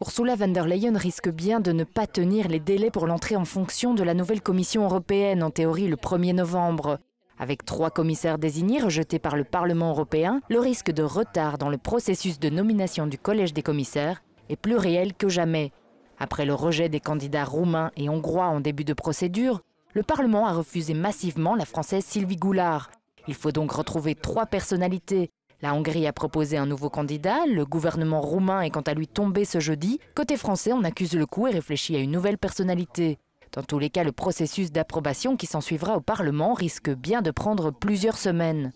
Ursula von der Leyen risque bien de ne pas tenir les délais pour l'entrée en fonction de la nouvelle Commission européenne, en théorie le 1er novembre. Avec 3 commissaires désignés rejetés par le Parlement européen, le risque de retard dans le processus de nomination du collège des commissaires est plus réel que jamais. Après le rejet des candidats roumains et hongrois en début de procédure, le Parlement a refusé massivement la Française Sylvie Goulard. Il faut donc retrouver 3 personnalités. La Hongrie a proposé un nouveau candidat, le gouvernement roumain est quant à lui tombé ce jeudi. Côté français, on accuse le coup et réfléchit à une nouvelle personnalité. Dans tous les cas, le processus d'approbation qui s'ensuivra au Parlement risque bien de prendre plusieurs semaines.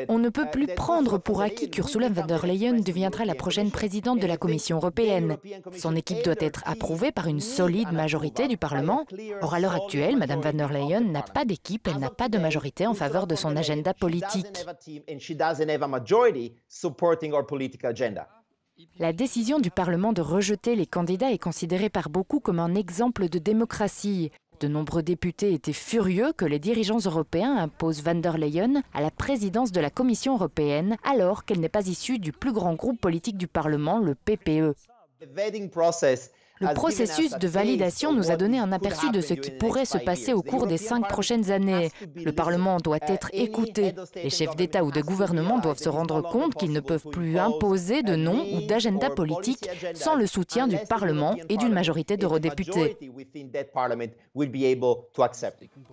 On ne peut plus prendre pour acquis qu'Ursula von der Leyen deviendra la prochaine présidente de la Commission européenne. Son équipe doit être approuvée par une solide majorité du Parlement. Or, à l'heure actuelle, Mme von der Leyen n'a pas d'équipe, elle n'a pas de majorité en faveur de son agenda politique. La décision du Parlement de rejeter les candidats est considérée par beaucoup comme un exemple de démocratie. De nombreux députés étaient furieux que les dirigeants européens imposent von der Leyen à la présidence de la Commission européenne alors qu'elle n'est pas issue du plus grand groupe politique du Parlement, le PPE. Le processus de validation nous a donné un aperçu de ce qui pourrait se passer au cours des 5 prochaines années. Le Parlement doit être écouté. Les chefs d'État ou de gouvernement doivent se rendre compte qu'ils ne peuvent plus imposer de nom ou d'agenda politique sans le soutien du Parlement et d'une majorité d'eurodéputés.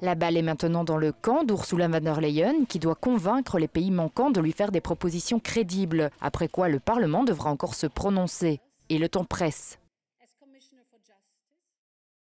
La balle est maintenant dans le camp d'Ursula von der Leyen qui doit convaincre les pays manquants de lui faire des propositions crédibles, après quoi le Parlement devra encore se prononcer. Et le temps presse.